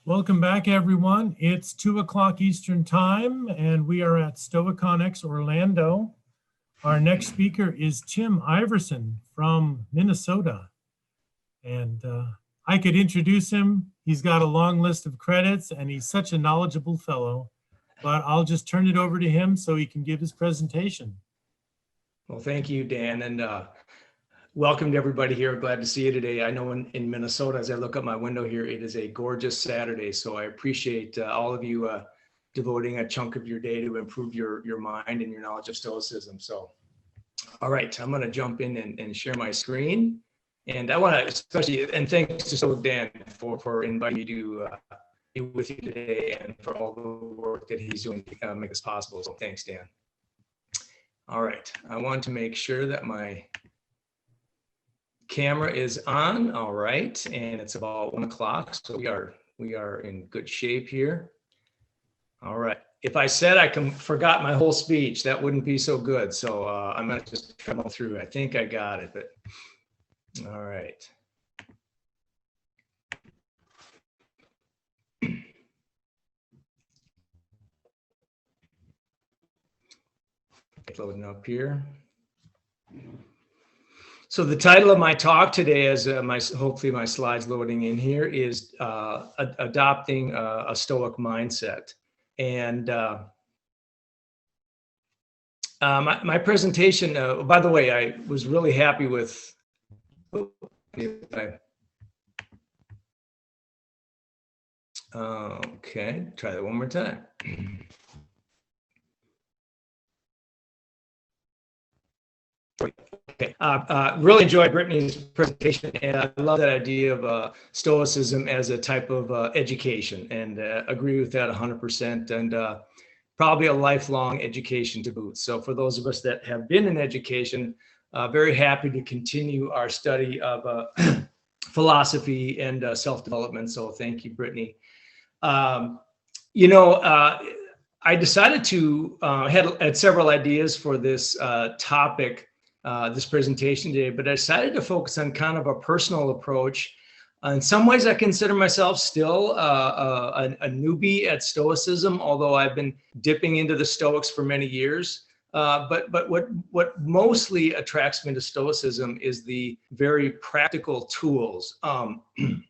Welcome back, everyone. It's 2 o'clock Eastern Time, and we are at Stoicon-X Orlando. Our next speaker is Tim Iverson from Minnesota. And I could introduce him. He's got a long list of credits, and he's such a knowledgeable fellow. But I'll just turn it over to him so he can give his presentation. Well, thank you, Dan, and welcome to everybody here. Glad to see you today. I know in Minnesota, as I look out my window here, it is a gorgeous Saturday. So I appreciate all of you devoting a chunk of your day to improve your mind and your knowledge of Stoicism. So, all right, I'm going to jump in and share my screen. And I want to especially, and thanks to StoicDan for inviting me to be with you today and for all the work that he's doing to make this possible. So thanks, Dan. All right, I want to make sure that my camera is on. All right, and it's about 1 o'clock, so we are in good shape here. All right, if I said I forgot my whole speech, that wouldn't be so good. So I'm gonna just come through. I think I got it, but all right. Loading up here. So the title of my talk today, as hopefully my slides loading in here, is adopting a Stoic mindset. And my presentation, by the way, I was really happy with. Okay, try that one more time. Okay. Really enjoyed Brittany's presentation, and I love that idea of Stoicism as a type of education, and agree with that 100%, and probably a lifelong education to boot. So for those of us that have been in education, very happy to continue our study of philosophy and self-development. So thank you, Brittany. I decided to had several ideas for this topic, this presentation today, but I decided to focus on kind of a personal approach. In some ways, I consider myself still a newbie at Stoicism, although I've been dipping into the Stoics for many years. But what mostly attracts me to Stoicism is the very practical tools, the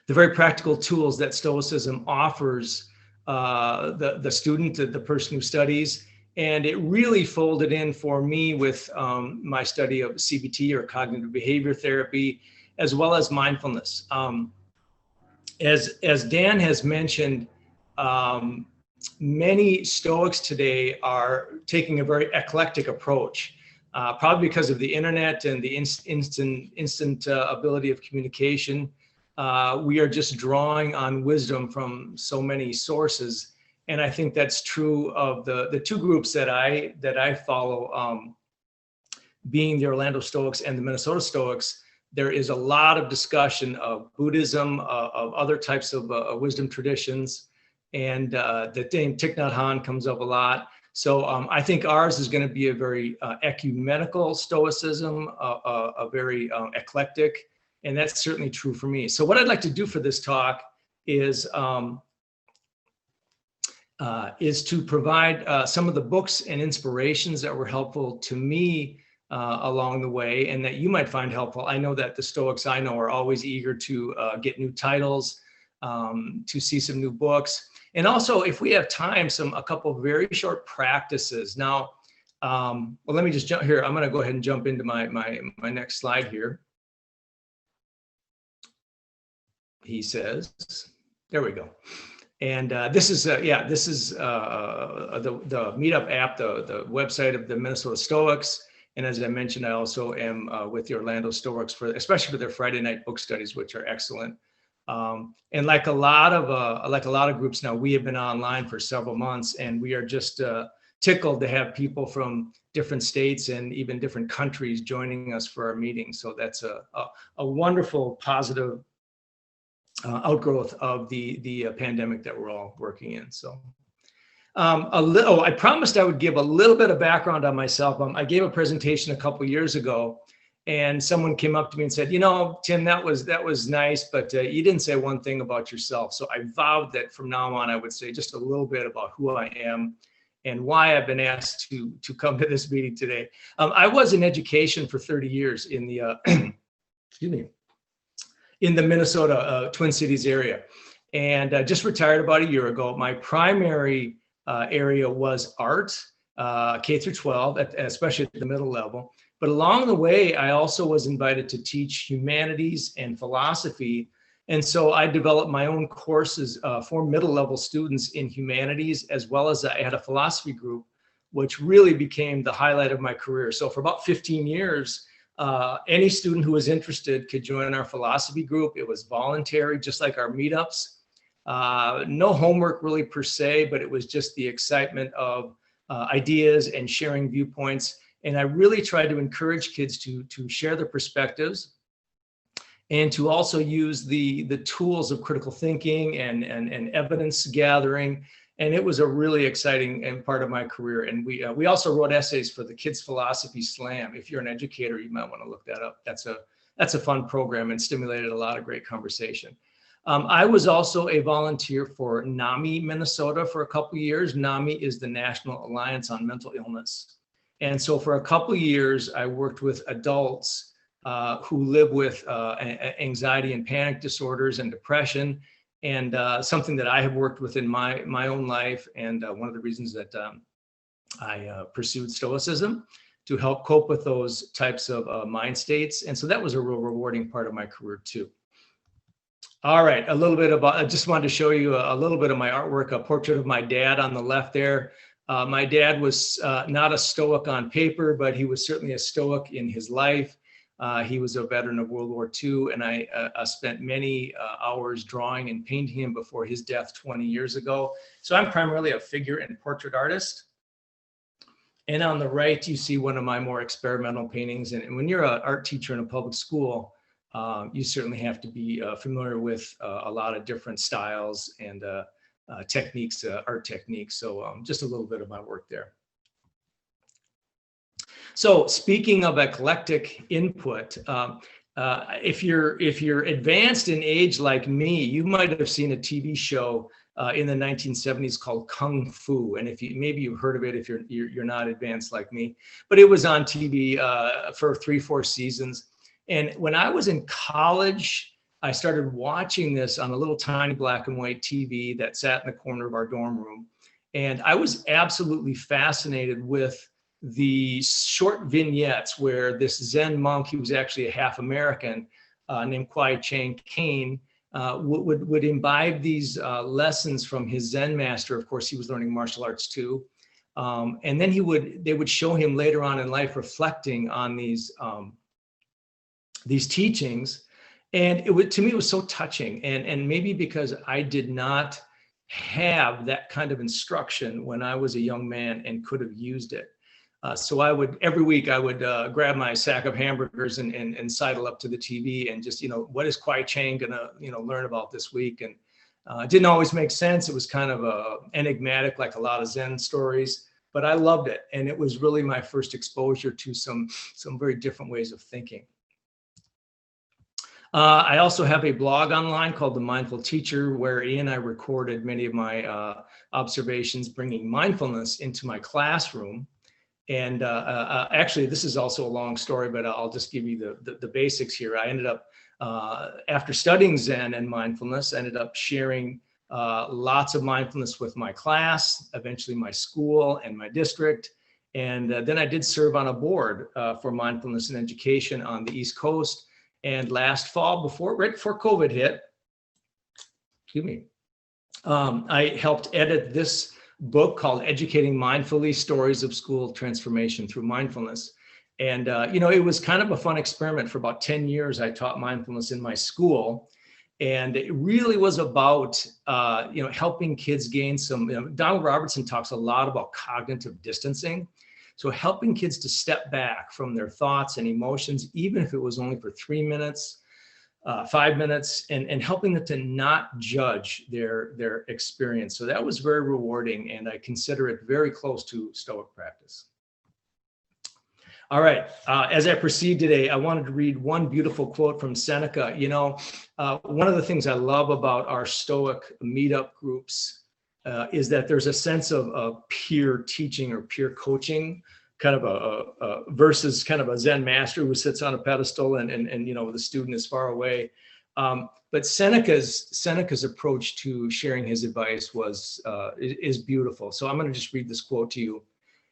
very practical tools that Stoicism offers the student, the person who studies. And it really folded in for me with my study of CBT, or cognitive behavior therapy, as well as mindfulness. As Dan has mentioned, many Stoics today are taking a very eclectic approach, probably because of the internet and the instant ability of communication. We are just drawing on wisdom from so many sources. And I think that's true of the two groups that I follow, being the Orlando Stoics and the Minnesota Stoics. There is a lot of discussion of Buddhism, of other types of wisdom traditions, and the name Thich Nhat Hanh comes up a lot. So I think ours is going to be a very ecumenical Stoicism, a very eclectic, and that's certainly true for me. So what I'd like to do for this talk is to provide some of the books and inspirations that were helpful to me along the way, and that you might find helpful. I know that the Stoics I know are always eager to get new titles, to see some new books, and also, if we have time, a couple of very short practices. Now, well, let me just jump here. I'm going to go ahead and jump into my next slide here. He says, there we go. And this is the Meetup app, the website of the Minnesota Stoics. And as I mentioned, I also am with the Orlando Stoics, especially for their Friday night book studies, which are excellent. And like a lot of groups now, we have been online for several months, and we are just tickled to have people from different states and even different countries joining us for our meetings. So that's a wonderful, positive outgrowth of the pandemic that we're all working in. So I promised I would give a little bit of background on myself. I gave a presentation a couple years ago, And someone came up to me and said, you know, Tim, that was nice, but you didn't say one thing about yourself. So I vowed that from now on, I would say just a little bit about who I am and why I've been asked to come to this meeting today. I was in education for 30 years in the, excuse me, in the Minnesota Twin Cities area, and just retired about a year ago. My primary area was art, K through 12, especially at the middle level. But along the way, I also was invited to teach humanities and philosophy. And so I developed my own courses for middle level students in humanities, as well as I had a philosophy group, which really became the highlight of my career. So for about 15 years, any student who was interested could join our philosophy group. It was voluntary, just like our meetups. No homework really per se, but it was just the excitement of ideas and sharing viewpoints. And I really tried to encourage kids to share their perspectives and to also use the tools of critical thinking and evidence gathering. And it was a really exciting part of my career. And we also wrote essays for the Kids Philosophy Slam. If you're an educator, you might want to look that up. That's a fun program and stimulated a lot of great conversation. I was also a volunteer for NAMI Minnesota for a couple of years. NAMI is the National Alliance on Mental Illness. And so for a couple of years, I worked with adults who live with anxiety and panic disorders and depression, and something that I have worked with in my own life. And one of the reasons that I pursued Stoicism to help cope with those types of mind states. And so that was a real rewarding part of my career too. All right, a little bit about, I just wanted to show you a little bit of my artwork, a portrait of my dad on the left there. My dad was not a Stoic on paper, but he was certainly a Stoic in his life. He was a veteran of World War II, and I spent many hours drawing and painting him before his death 20 years ago. So I'm primarily a figure and portrait artist. And on the right, you see one of my more experimental paintings. And when you're an art teacher in a public school, you certainly have to be familiar with a lot of different styles and techniques, art techniques. So just a little bit of my work there. So speaking of eclectic input, if you're advanced in age like me, you might have seen a TV show in the 1970s called Kung Fu, and maybe you've heard of it if you're not advanced like me. But it was on TV for 3-4 seasons. And when I was in college, I started watching this on a little tiny black and white TV that sat in the corner of our dorm room. And I was absolutely fascinated with the short vignettes where this Zen monk, he was actually a half American, named Kwai Chang Caine, would imbibe these lessons from his Zen master. Of course, he was learning martial arts too. And then they would show him later on in life reflecting on these teachings. And to me, it was so touching. And maybe because I did not have that kind of instruction when I was a young man and could have used it. So every week I would grab my sack of hamburgers and sidle up to the TV and just, what is Kwai Chang gonna, learn about this week? And it didn't always make sense. It was kind of enigmatic, like a lot of Zen stories, but I loved it. And it was really my first exposure to some very different ways of thinking. I also have a blog online called The Mindful Teacher, wherein I recorded many of my observations, bringing mindfulness into my classroom. And actually, this is also a long story, but I'll just give you the basics here. I ended up, after studying Zen and mindfulness, I ended up sharing lots of mindfulness with my class, eventually my school and my district. And then I did serve on a board for mindfulness and education on the East Coast. And last fall, right before COVID hit, I helped edit this book called Educating Mindfully, Stories of School Transformation Through Mindfulness. And, it was kind of a fun experiment. For about 10 years, I taught mindfulness in my school. And it really was about, helping kids gain some, Donald Robertson talks a lot about cognitive distancing. So helping kids to step back from their thoughts and emotions, even if it was only for 3 minutes, 5 minutes, and helping them to not judge their experience. So that was very rewarding, and I consider it very close to Stoic practice. All right. As I proceed today, I wanted to read one beautiful quote from Seneca. One of the things I love about our Stoic meetup groups is that there's a sense of peer teaching or peer coaching, kind of a versus kind of a Zen master who sits on a pedestal and the student is far away. But Seneca's approach to sharing his advice is beautiful. So I'm going to just read this quote to you.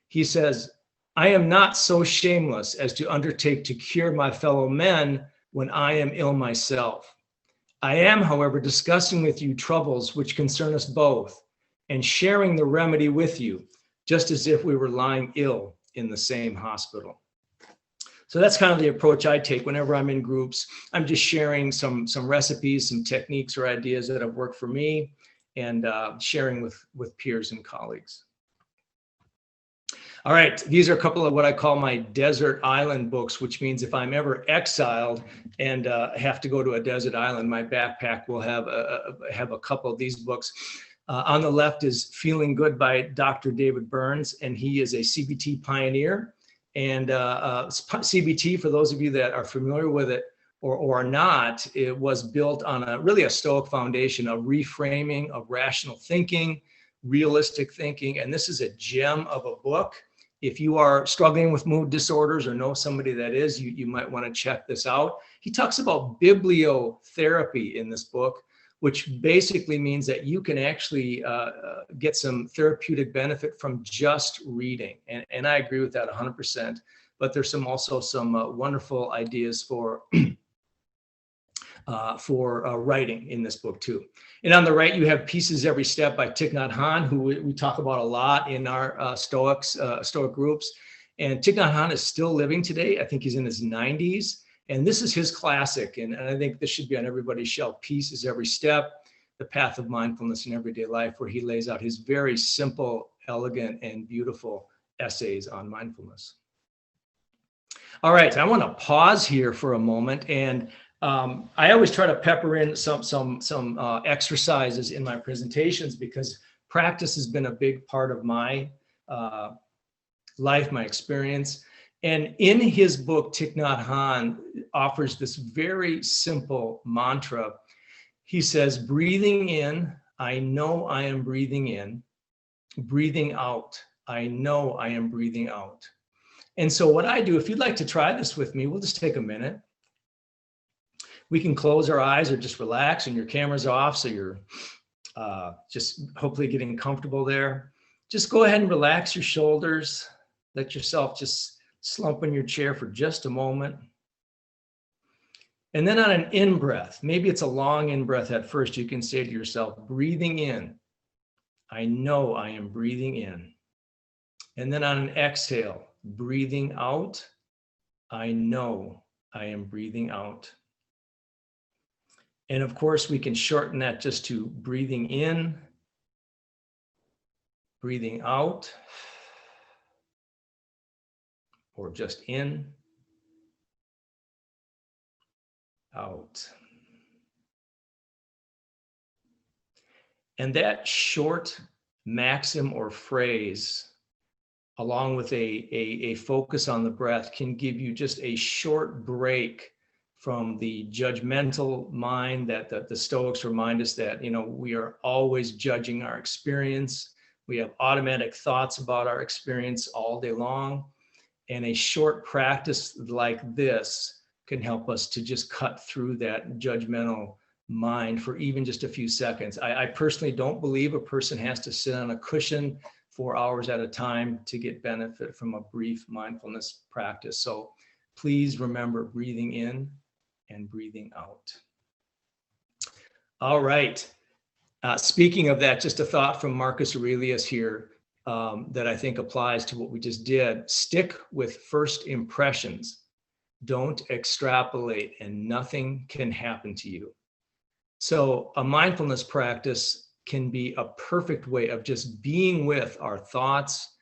He says, "I am not so shameless as to undertake to cure my fellow men when I am ill myself. I am, however, discussing with you troubles which concern us both and sharing the remedy with you, just as if we were lying ill in the same hospital." So that's kind of the approach I take whenever I'm in groups. I'm just sharing some recipes, some techniques or ideas that have worked for me, and sharing with peers and colleagues. All right, these are a couple of what I call my desert island books, which means if I'm ever exiled and have to go to a desert island, my backpack will have a couple of these books. On the left is Feeling Good by Dr. David Burns, and he is a CBT pioneer. And CBT, for those of you that are familiar with it or are not, it was built on really a Stoic foundation of reframing, of rational thinking, realistic thinking. And this is a gem of a book. If you are struggling with mood disorders or know somebody that is, you might want to check this out. He talks about bibliotherapy in this book, which basically means that you can actually get some therapeutic benefit from just reading. And I agree with that 100%. But there's also some wonderful ideas for writing in this book too. And on the right, you have Pieces Every Step by Thich Nhat Hanh, who we talk about a lot in our Stoic groups. And Thich Nhat Hanh is still living today. I think he's in his 90s. And this is his classic. And I think this should be on everybody's shelf. Pieces Every Step, The Path of Mindfulness in Everyday Life, where he lays out his very simple, elegant, and beautiful essays on mindfulness. All right, I want to pause here for a moment, and I always try to pepper in some exercises in my presentations because practice has been a big part of my life, my experience. And in his book, Thich Nhat Hanh offers this very simple mantra. He says, breathing in, I know I am breathing in. Breathing out, I know I am breathing out. And so what I do, if you'd like to try this with me, we'll just take a minute. We can close our eyes or just relax, and your camera's off, so you're just hopefully getting comfortable there. Just go ahead and relax your shoulders. Let yourself just slump in your chair for just a moment. And then on an in-breath, maybe it's a long in-breath at first, you can say to yourself, breathing in, I know I am breathing in. And then on an exhale, breathing out, I know I am breathing out. And of course, we can shorten that just to breathing in, breathing out, or just in, out. And that short maxim or phrase, along with a focus on the breath, can give you just a short break from the judgmental mind that the Stoics remind us that, we are always judging our experience. We have automatic thoughts about our experience all day long. And a short practice like this can help us to just cut through that judgmental mind for even just a few seconds. I personally don't believe a person has to sit on a cushion for hours at a time to get benefit from a brief mindfulness practice. So please remember breathing in and breathing out. All right. Speaking of that, just a thought from Marcus Aurelius here that I think applies to what we just did. Stick with first impressions. Don't extrapolate, and nothing can happen to you. So a mindfulness practice can be a perfect way of just being with our thoughts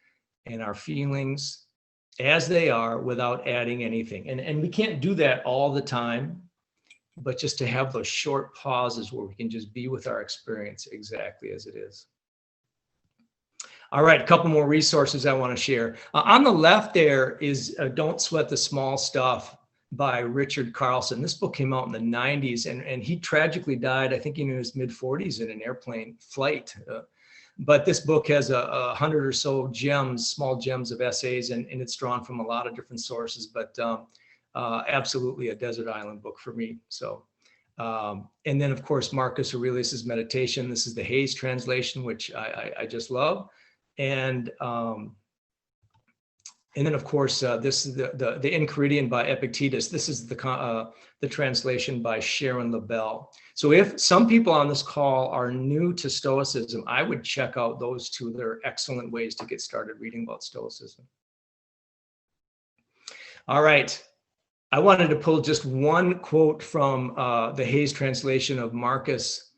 and our feelings as they are without adding anything. And we can't do that all the time, but just to have those short pauses where we can just be with our experience exactly as it is. All right, a couple more resources I want to share. On the left there is Don't Sweat the Small Stuff by Richard Carlson. This book came out in the 90s, and he tragically died, I think in his mid-40s in an airplane flight. But this book has 100 or so gems, small gems of essays, and it's drawn from a lot of different sources, but absolutely a desert island book for me. So, and then of course, Marcus Aurelius's Meditation. This is the Hayes translation, which I just love. And then of course, this is the Enchiridion by Epictetus. This is the translation by Sharon LaBelle. So if some people on this call are new to Stoicism, I would check out those two. They're excellent ways to get started reading about Stoicism. All right. I wanted to pull just one quote from the Hayes translation of Marcus.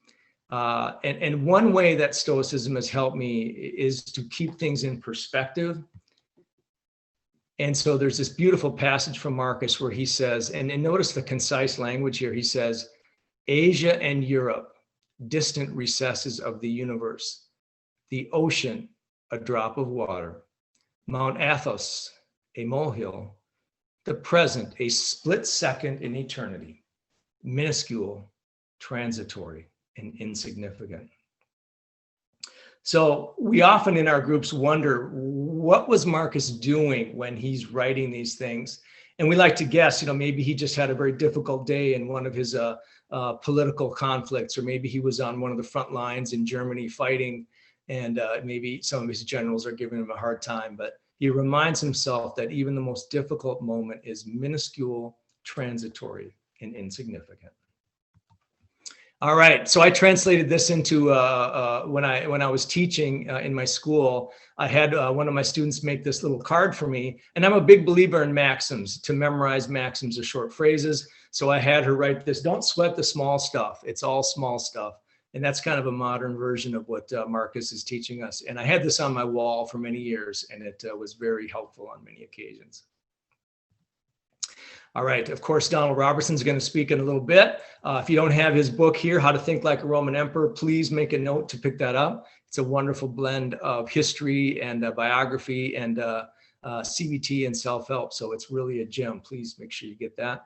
And one way that Stoicism has helped me is to keep things in perspective. And so there's this beautiful passage from Marcus where he says, and notice the concise language here, he says, Asia and Europe, distant recesses of the universe, the ocean, a drop of water, Mount Athos, a molehill, the present, a split second in eternity, minuscule, transitory, and insignificant. So we often in our groups wonder, what was Marcus doing when he's writing these things? And we like to guess, maybe he just had a very difficult day in one of his political conflicts, or maybe he was on one of the front lines in Germany fighting, and maybe some of his generals are giving him a hard time. But he reminds himself that even the most difficult moment is minuscule, transitory, and insignificant. All right, so I translated this into when I was teaching in my school. I had one of my students make this little card for me, and I'm a big believer in maxims. To memorize maxims or short phrases, so I had her write this: "Don't sweat the small stuff. It's all small stuff." And that's kind of a modern version of what Marcus is teaching us. And I had this on my wall for many years, and it was very helpful on many occasions. All right, of course, Donald Robertson is going to speak in a little bit. If you don't have his book here, How to Think Like a Roman Emperor, please make a note to pick that up. It's a wonderful blend of history and biography and CBT and self-help. So it's really a gem. Please make sure you get that.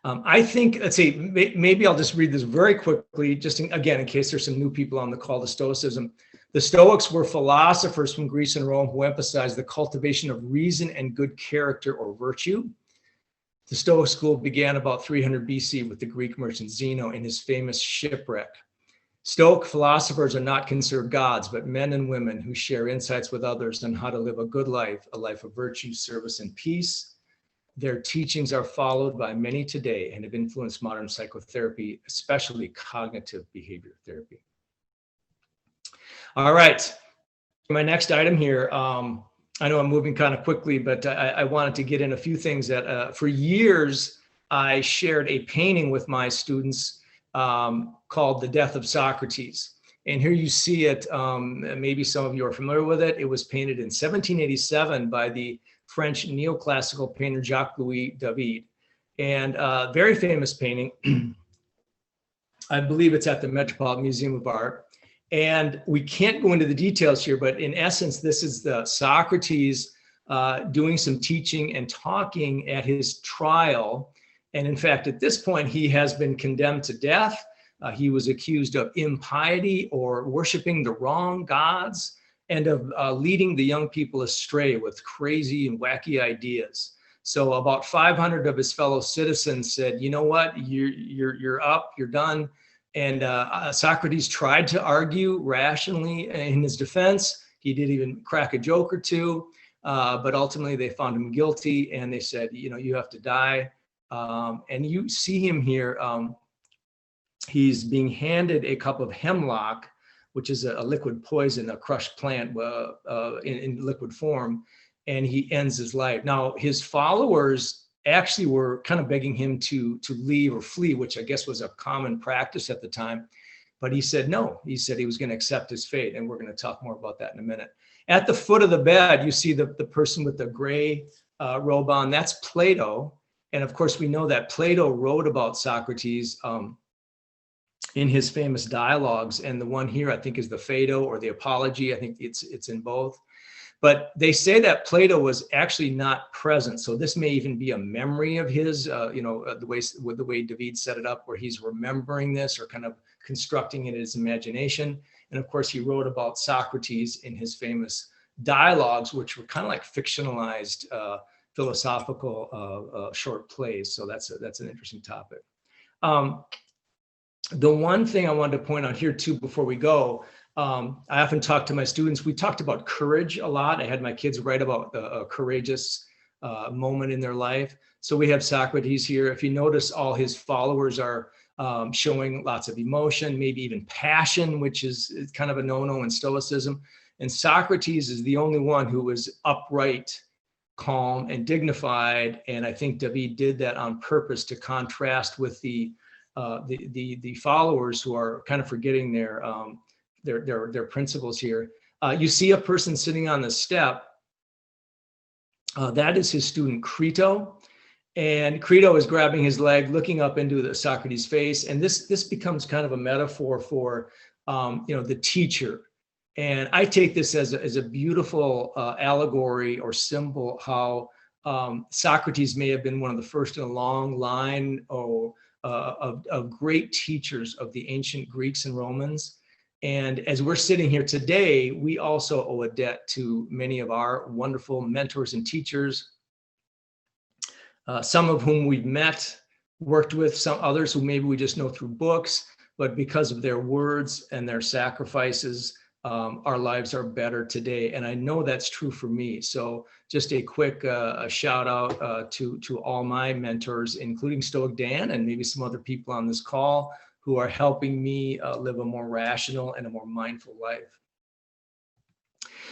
I think, let's see, maybe I'll just read this very quickly, just again, in case there's some new people on the call to Stoicism. The Stoics were philosophers from Greece and Rome who emphasized the cultivation of reason and good character or virtue. The Stoic school began about 300 BC with the Greek merchant Zeno in his famous shipwreck. Stoic philosophers are not considered gods, but men and women who share insights with others on how to live a good life, a life of virtue, service, and peace. Their teachings are followed by many today and have influenced modern psychotherapy, especially cognitive behavior therapy. All right, my next item here. I know I'm moving kind of quickly, but I wanted to get in a few things that for years, I shared a painting with my students called The Death of Socrates. And here you see it, maybe some of you are familiar with it. It was painted in 1787 by the French neoclassical painter Jacques-Louis David. And very famous painting. I believe it's at the Metropolitan Museum of Art. And we can't go into the details here, but in essence, this is the Socrates doing some teaching and talking at his trial. And in fact, at this point, he has been condemned to death. He was accused of impiety or worshiping the wrong gods and of leading the young people astray with crazy and wacky ideas. So about 500 of his fellow citizens said, you know what, you're up, you're done. And Socrates tried to argue rationally in his defense. He did even crack a joke or two, but ultimately they found him guilty and they said, you know, you have to die. And you see him here, he's being handed a cup of hemlock, which is a liquid poison, a crushed plant in liquid form, and he ends his life. Now, his followers actually were kind of begging him to leave or flee, which I guess was a common practice at the time. But he said no. He said he was going to accept his fate, and we're going to talk more about that in a minute. At the foot of the bed, you see the person with the gray robe on. That's Plato. And of course, we know that Plato wrote about Socrates in his famous dialogues. And the one here, I think, is the Phaedo or the Apology. I think it's in both. But they say that Plato was actually not present. So this may even be a memory of his, the way David set it up, where he's remembering this or kind of constructing it in his imagination. And of course, he wrote about Socrates in his famous dialogues, which were kind of like fictionalized philosophical short plays. So that's an interesting topic. The one thing I wanted to point out here too before we go, I often talk to my students. We talked about courage a lot. I had my kids write about a courageous moment in their life. So we have Socrates here. If you notice, all his followers are showing lots of emotion, maybe even passion, which is kind of a no-no in Stoicism. And Socrates is the only one who was upright, calm, and dignified. And I think David did that on purpose to contrast with the followers who are kind of forgetting their principles here. You see a person sitting on the step. That is his student Crito. And Crito is grabbing his leg, looking up into the Socrates' face. And this becomes kind of a metaphor for the teacher. And I take this as a beautiful allegory or symbol how Socrates may have been one of the first in a long line of great teachers of the ancient Greeks and Romans. And as we're sitting here today, we also owe a debt to many of our wonderful mentors and teachers, some of whom we've met, worked with, some others who maybe we just know through books, but because of their words and their sacrifices, our lives are better today. And I know that's true for me. So just a quick shout out to all my mentors, including StoicDan and maybe some other people on this call who are helping me live a more rational and a more mindful life.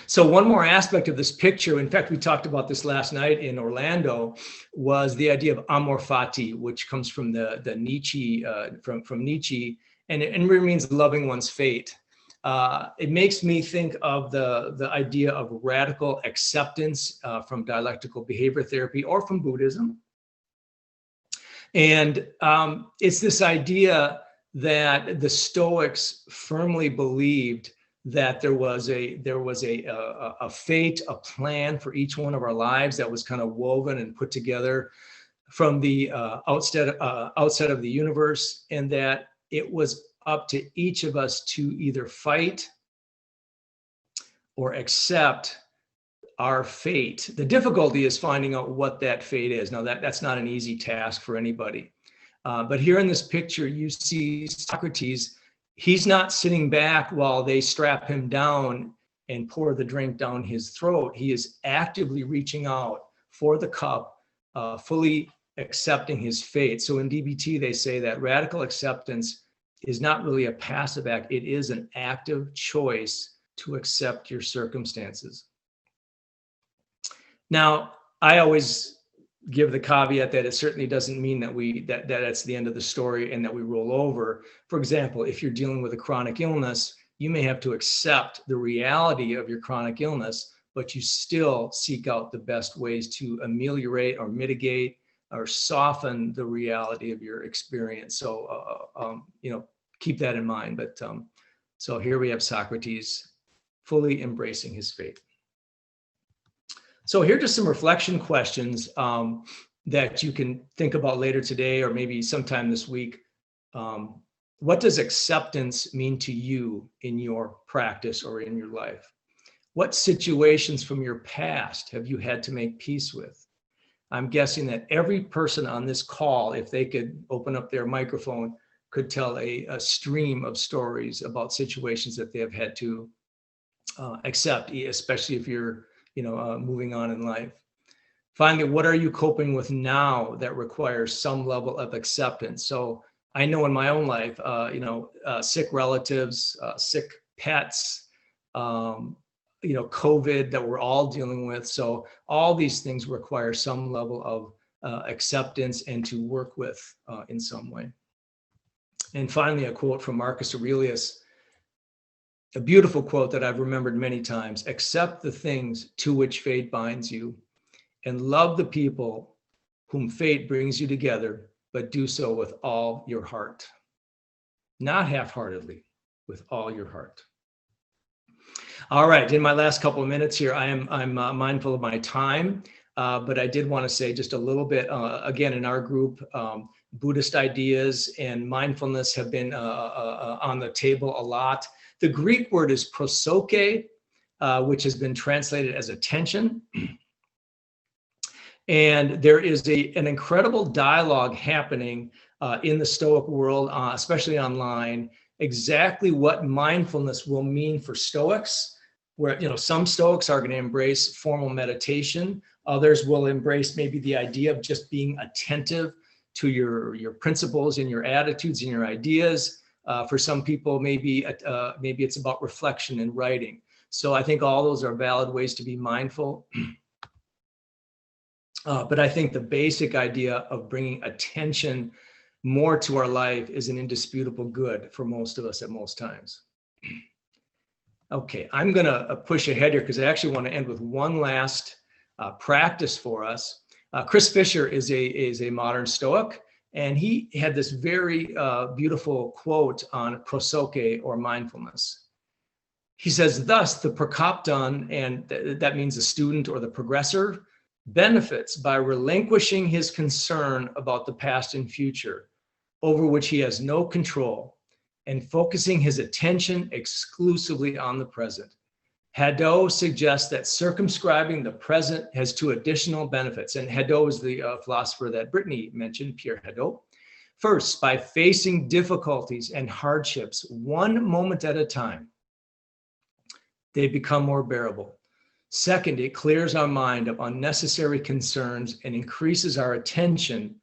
So one more aspect of this picture, in fact, we talked about this last night in Orlando, was the idea of amor fati, which comes from the Nietzsche, from Nietzsche, and it really means loving one's fate. It makes me think of the idea of radical acceptance from dialectical behavior therapy or from Buddhism. And it's this idea that the Stoics firmly believed that there was a fate, a plan for each one of our lives that was kind of woven and put together from the outset of the universe, and that it was up to each of us to either fight or accept our fate. The difficulty is finding out what that fate is. Now that's not an easy task for anybody. But here in this picture, you see Socrates. He's not sitting back while they strap him down and pour the drink down his throat. He is actively reaching out for the cup, fully accepting his fate. So in DBT, they say that radical acceptance is not really a passive act. It is an active choice to accept your circumstances. Now, I always give the caveat that it certainly doesn't mean that that's the end of the story and that we roll over. For example, if you're dealing with a chronic illness, you may have to accept the reality of your chronic illness, but you still seek out the best ways to ameliorate or mitigate or soften the reality of your experience. So, keep that in mind. But so here we have Socrates fully embracing his fate. So here are just some reflection questions that you can think about later today or maybe sometime this week. What does acceptance mean to you in your practice or in your life? What situations from your past have you had to make peace with? I'm guessing that every person on this call, if they could open up their microphone, could tell a stream of stories about situations that they have had to accept, especially if you're moving on in life. Finally, what are you coping with now that requires some level of acceptance? So I know in my own life, sick relatives, sick pets, COVID that we're all dealing with. So all these things require some level of acceptance and to work with in some way. And finally, a quote from Marcus Aurelius, a beautiful quote that I've remembered many times: accept the things to which fate binds you and love the people whom fate brings you together, but do so with all your heart. not half-heartedly, with all your heart. All right, in my last couple of minutes here, I'm mindful of my time, but I did want to say just a little bit, again, in our group, Buddhist ideas and mindfulness have been on the table a lot. The Greek word is prosoke, which has been translated as attention. And there is an incredible dialogue happening in the Stoic world, especially online, exactly what mindfulness will mean for Stoics, where some Stoics are going to embrace formal meditation. Others will embrace maybe the idea of just being attentive to your principles and your attitudes and your ideas. For some people, maybe it's about reflection and writing. So I think all those are valid ways to be mindful. But I think the basic idea of bringing attention more to our life is an indisputable good for most of us at most times. Okay, I'm going to push ahead here because I actually want to end with one last practice for us. Chris Fisher is a modern Stoic, and he had this very beautiful quote on prosoke, or mindfulness. He says, thus the prokopton, and that means the student or the progressor, benefits by relinquishing his concern about the past and future, over which he has no control, and focusing his attention exclusively on the present. Hadot suggests that circumscribing the present has two additional benefits. And Hadot is the philosopher that Brittany mentioned, Pierre Hadot. First, by facing difficulties and hardships one moment at a time, they become more bearable. Second, it clears our mind of unnecessary concerns and increases our attention,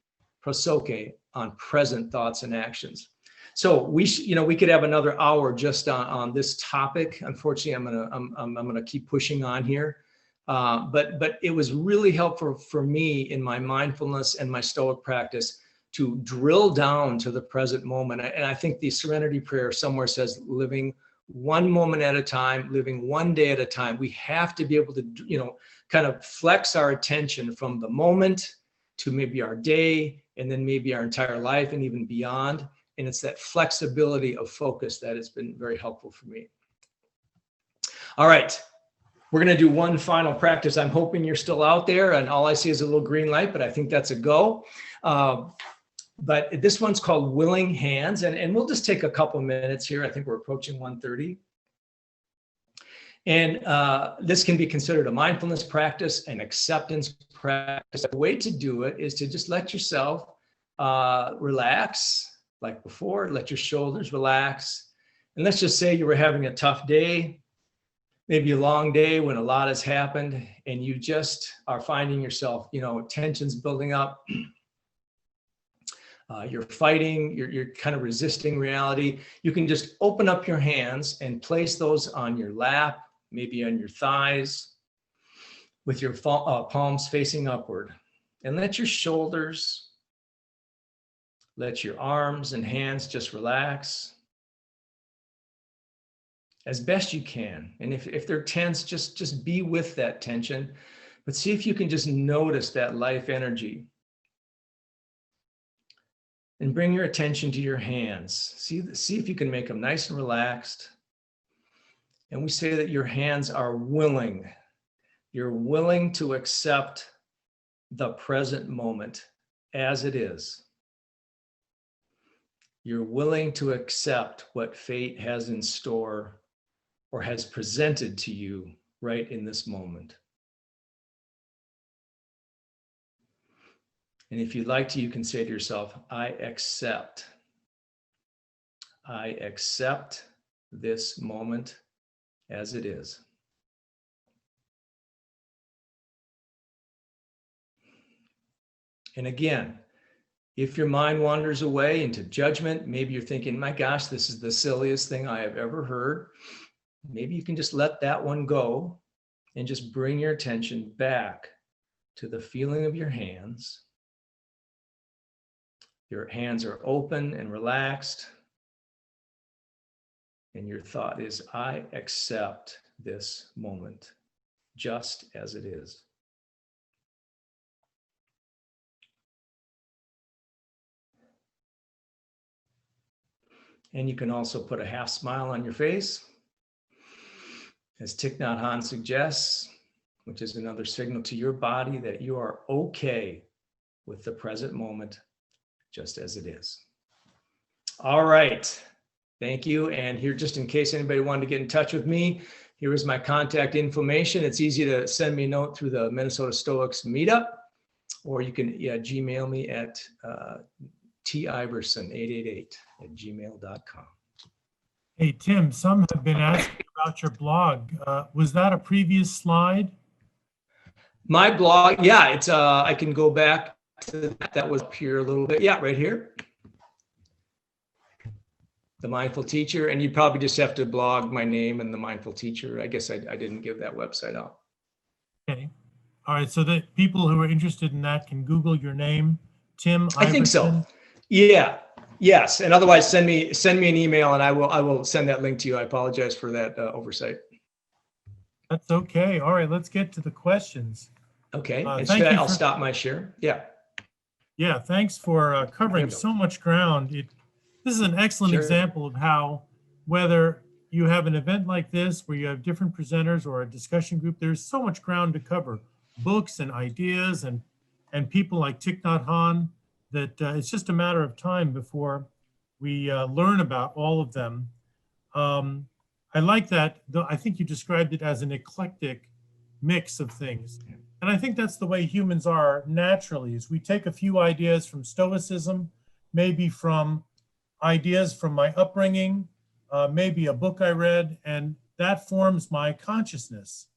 prosoke, on present thoughts and actions. So we could have another hour just on this topic. Unfortunately, I'm gonna keep pushing on here. But it was really helpful for me in my mindfulness and my Stoic practice to drill down to the present moment. And I think the Serenity Prayer somewhere says living one moment at a time, living one day at a time. We have to be able to, kind of flex our attention from the moment to maybe our day, and then maybe our entire life and even beyond. And it's that flexibility of focus that has been very helpful for me. All right, we're going to do one final practice. I'm hoping you're still out there, and all I see is a little green light, but I think that's a go. But this one's called Willing Hands, and we'll just take a couple minutes here. I think we're approaching 1:30. And this can be considered a mindfulness practice, an acceptance practice. The way to do it is to just let yourself relax. Like before, let your shoulders relax. And let's just say you were having a tough day, maybe a long day when a lot has happened, and you just are finding yourself, tensions building up. You're fighting, you're kind of resisting reality. You can just open up your hands and place those on your lap, maybe on your thighs, with your palms facing upward. And let your shoulders, let your arms and hands just relax as best you can. And if they're tense, just be with that tension, but see if you can just notice that life energy. And bring your attention to your hands. See if you can make them nice and relaxed. And we say that your hands are willing. You're willing to accept the present moment as it is. You're willing to accept what fate has in store or has presented to you right in this moment. And if you'd like to, you can say to yourself, I accept this moment as it is. And again, if your mind wanders away into judgment, maybe you're thinking, my gosh, this is the silliest thing I have ever heard. Maybe you can just let that one go and just bring your attention back to the feeling of your hands. Your hands are open and relaxed. And your thought is, I accept this moment just as it is. And you can also put a half smile on your face, as Thich Nhat Hanh suggests, which is another signal to your body that you are okay with the present moment, just as it is. All right. Thank you. And here, just in case anybody wanted to get in touch with me, here is my contact information. It's easy to send me a note through the Minnesota Stoics meetup, or you can Gmail me at tiverson888@gmail.com. Hey, Tim, some have been asking about your blog. Was that a previous slide? My blog, yeah, it's I can go back to that was up here a little bit. Yeah, right here. The Mindful Teacher, and you probably just have to blog my name and the Mindful Teacher. I guess I didn't give that website out. Okay. All right. So that people who are interested in that can Google your name, Tim Iverson. I think so. Yeah. Yes. And otherwise, send me an email, and I will send that link to you. I apologize for that oversight. That's okay. All right. Let's get to the questions. Okay. I'll stop my share. Yeah. Yeah. Thanks for covering so much ground. This is an excellent example of how, whether you have an event like this where you have different presenters or a discussion group, there's so much ground to cover, books and ideas and people like Thich Nhat Hanh, that it's just a matter of time before we learn about all of them. I like that. I think you described it as an eclectic mix of things. And I think that's the way humans are naturally, is we take a few ideas from Stoicism, maybe from ideas from my upbringing, maybe a book I read, and that forms my consciousness.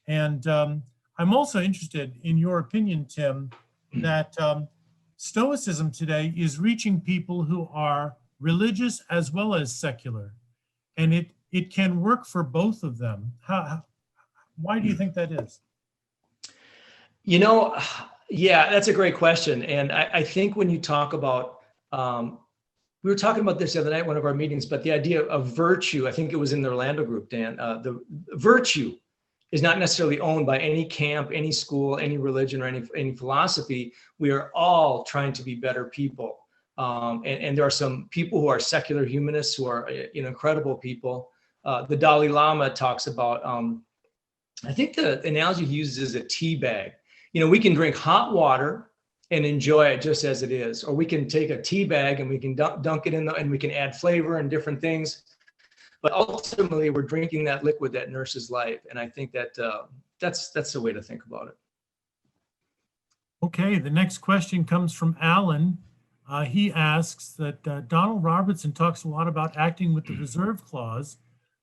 And I'm also interested in your opinion, Tim, that Stoicism today is reaching people who are religious as well as secular, and it can work for both of them. Why do you think that is? Yeah, that's a great question. And I think when you talk about we were talking about this the other night, one of our meetings, but the idea of virtue, I think it was in the Orlando group, Dan, the virtue is not necessarily owned by any camp, any school, any religion, or any philosophy. We are all trying to be better people. And there are some people who are secular humanists who are incredible people. The Dalai Lama talks about, I think the analogy he uses is a tea bag. We can drink hot water and enjoy it just as it is, or we can take a tea bag and we can dunk it in and we can add flavor and different things. But ultimately, we're drinking that liquid that nourishes life, and I think that that's the way to think about it. Okay, the next question comes from Alan. He asks that Donald Robertson talks a lot about acting with the reserve clause,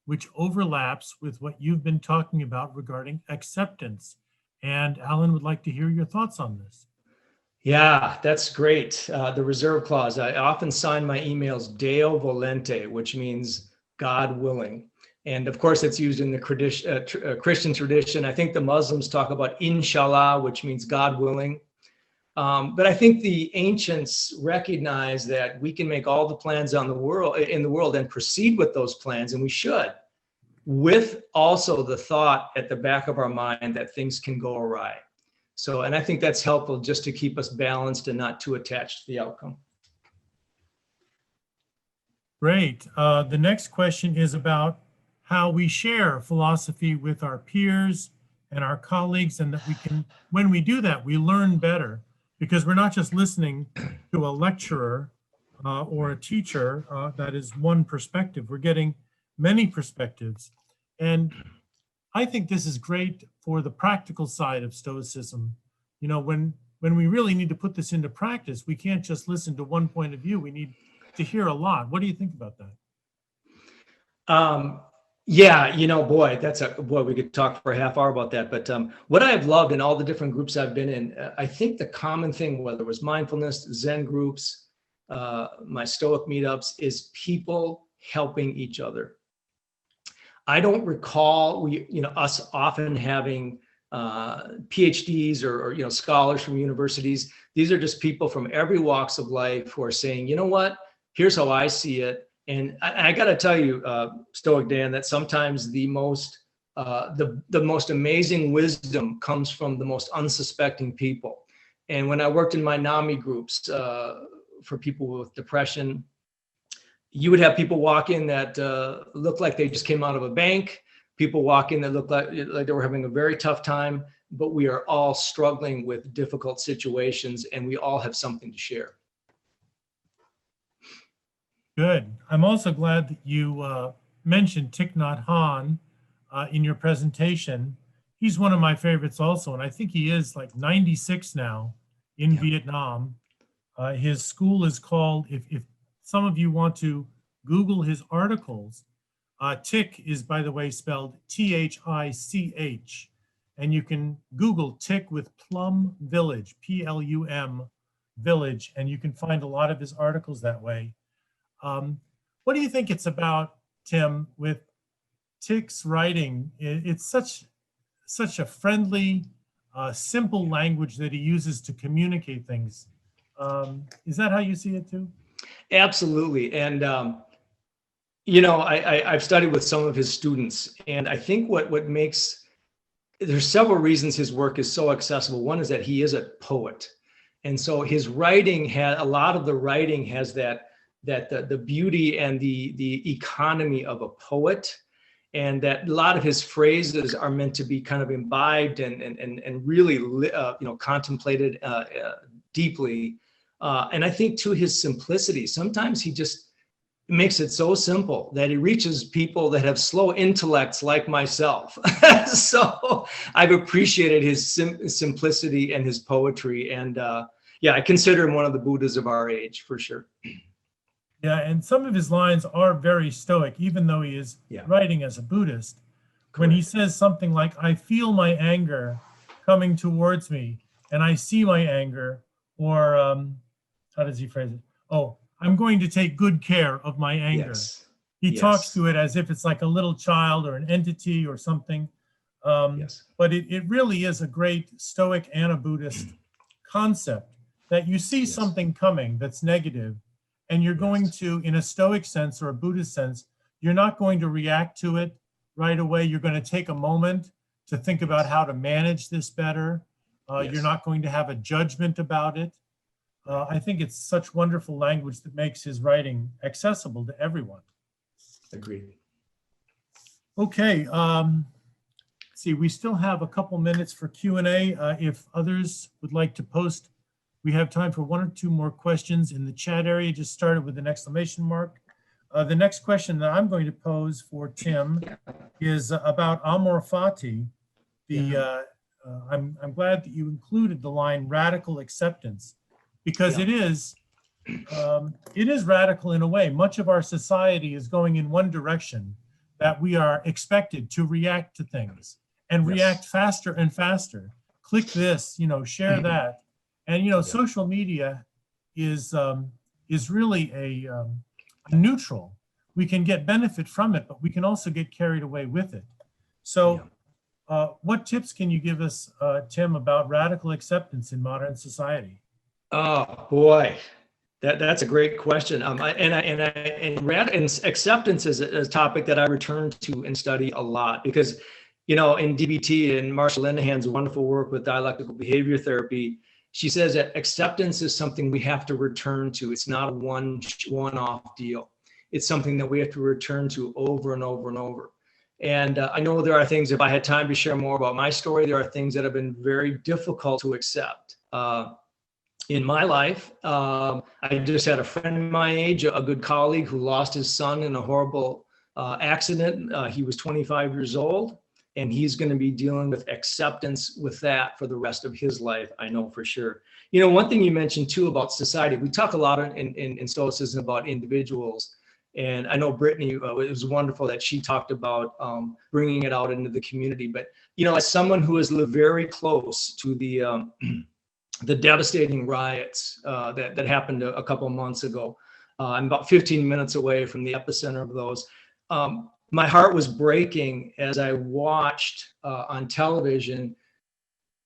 which overlaps with what you've been talking about regarding acceptance. And Alan would like to hear your thoughts on this. Yeah, that's great. The reserve clause. I often sign my emails Deo Volente, which means God willing. And of course, it's used in the Christian tradition. I think the Muslims talk about Inshallah, which means God willing. But I think the ancients recognize that we can make all the plans in the world and proceed with those plans, and we should, with also the thought at the back of our mind that things can go awry. So, and I think that's helpful just to keep us balanced and not too attached to the outcome. Great. The next question is about how we share philosophy with our peers and our colleagues, and that we can, when we do that, we learn better, because we're not just listening to a lecturer or a teacher that is one perspective. We're getting many perspectives. And I think this is great for the practical side of Stoicism. When we really need to put this into practice, we can't just listen to one point of view. We need to hear a lot. What do you think about that? Yeah, boy, we could talk for a half hour about that. But what I've loved in all the different groups I've been in, I think the common thing, whether it was mindfulness, Zen groups, my Stoic meetups, is people helping each other. I don't recall us often having PhDs or scholars from universities. These are just people from every walks of life who are saying, you know what, here's how I see it. And I got to tell you, StoicDan, that sometimes the most amazing wisdom comes from the most unsuspecting people. And when I worked in my NAMI groups for people with depression, you would have people walk in that looked like they just came out of a bank. People walk in that looked like they were having a very tough time, but we are all struggling with difficult situations, and we all have something to share. Good. I'm also glad that you mentioned Thich Nhat Hanh in your presentation. He's one of my favorites also, and I think he is like 96 now in Vietnam. His school is called, if some of you want to Google his articles, Thich is, by the way, spelled T-H-I-C-H, and you can Google Thich with Plum Village, P-L-U-M Village, and you can find a lot of his articles that way. What do you think it's about, Tim, with Thich's writing? It's such a friendly, simple language that he uses to communicate things. Is that how you see it too? Absolutely. And, you know, I've studied with some of his students, and I think what makes, there's several reasons his work is so accessible. One is that he is a poet. And so his writing a lot of the writing has that the beauty and the economy of a poet, and that a lot of his phrases are meant to be kind of imbibed and really contemplated deeply. And I think to his simplicity, sometimes he just makes it so simple that he reaches people that have slow intellects like myself. So I've appreciated his simplicity and his poetry. And yeah, I consider him one of the Buddhas of our age, for sure. Yeah, and some of his lines are very Stoic, even though he is writing as a Buddhist. Correct. When he says something like, I feel my anger coming towards me, and I see my anger, or how does he phrase it? Oh, I'm going to take good care of my anger. Yes. He talks to it as if it's like a little child or an entity or something. But it really is a great Stoic and a Buddhist concept, that you see something coming that's negative, and you're going to, in a Stoic sense or a Buddhist sense, you're not going to react to it right away. You're going to take a moment to think about how to manage this better. You're not going to have a judgment about it. I think it's such wonderful language that makes his writing accessible to everyone. Agreed. Okay. See, we still have a couple minutes for Q&A. If others would like to post, we have time for one or two more questions in the chat area. Just started with an exclamation mark. The next question that I'm going to pose for Tim is about amor fati. I'm glad that you included the line radical acceptance, because it is radical in a way. Much of our society is going in one direction, that we are expected to react to things and react faster and faster. Click this, share that. And, social media is really a neutral. We can get benefit from it, but we can also get carried away with it. So what tips can you give us, Tim, about radical acceptance in modern society? Oh, boy. That's a great question. And acceptance is a topic that I return to and study a lot, because, in DBT and Marsha Linehan's wonderful work with dialectical behavior therapy, she says that acceptance is something we have to return to. It's not a one-off deal. It's something that we have to return to over and over and over. And I know there are things, if I had time to share more about my story, there are things that have been very difficult to accept. In my life, I just had a friend of my age, a good colleague, who lost his son in a horrible accident. He was 25 years old, and he's going to be dealing with acceptance with that for the rest of his life, I know for sure. One thing you mentioned too about society, we talk a lot in Stoicism about individuals. And I know Brittany, it was wonderful that she talked about bringing it out into the community. But, as someone who has lived very close to the devastating riots that happened a couple of months ago, I'm about 15 minutes away from the epicenter of those. My heart was breaking as I watched on television,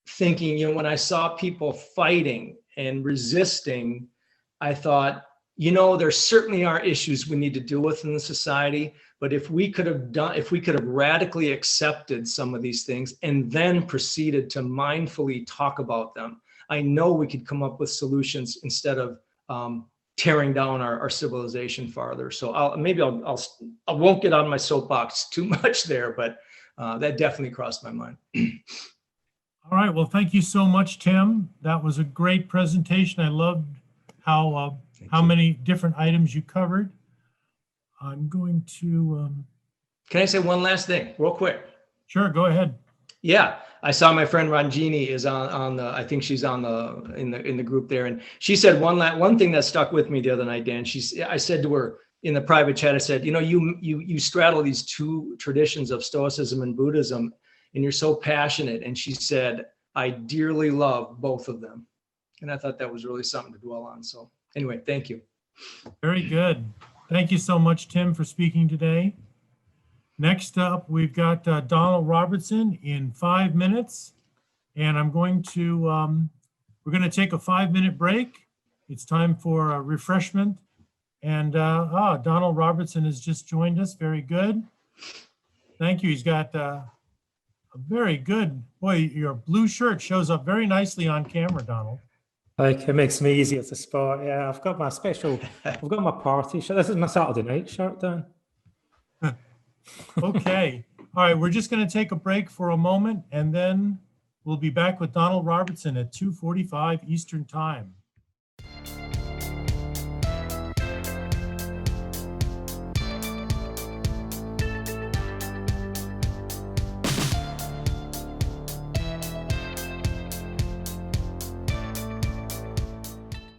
thinking, when I saw people fighting and resisting, I thought, there certainly are issues we need to deal with in the society, but if we could have radically accepted some of these things and then proceeded to mindfully talk about them, I know we could come up with solutions instead of tearing down our civilization farther. So I won't get on my soapbox too much there, but that definitely crossed my mind. All right. Well, thank you so much, Tim. That was a great presentation. I loved how many different items you covered. I'm going to. Can I say one last thing real quick? Sure, go ahead. Yeah, I saw my friend Ranjini is on the. I think she's on in the group there, and she said one thing that stuck with me the other night, Dan. I said to her in the private chat, I said, you straddle these two traditions of Stoicism and Buddhism, and you're so passionate. And she said, I dearly love both of them, and I thought that was really something to dwell on. So anyway, thank you. Very good. Thank you so much, Tim, for speaking today. Next up, we've got Donald Robertson in 5 minutes, and we're going to take a 5-minute break. It's time for a refreshment, and Donald Robertson has just joined us. Very good. Thank you. He's got a very good, boy, your blue shirt shows up very nicely on camera, Donald. Like, it makes me easier to spot. Yeah, I've got my party shirt. This is my Saturday night shirt, Dan. Okay. All right. We're just going to take a break for a moment, and then we'll be back with Donald Robertson at 2:45 Eastern Time.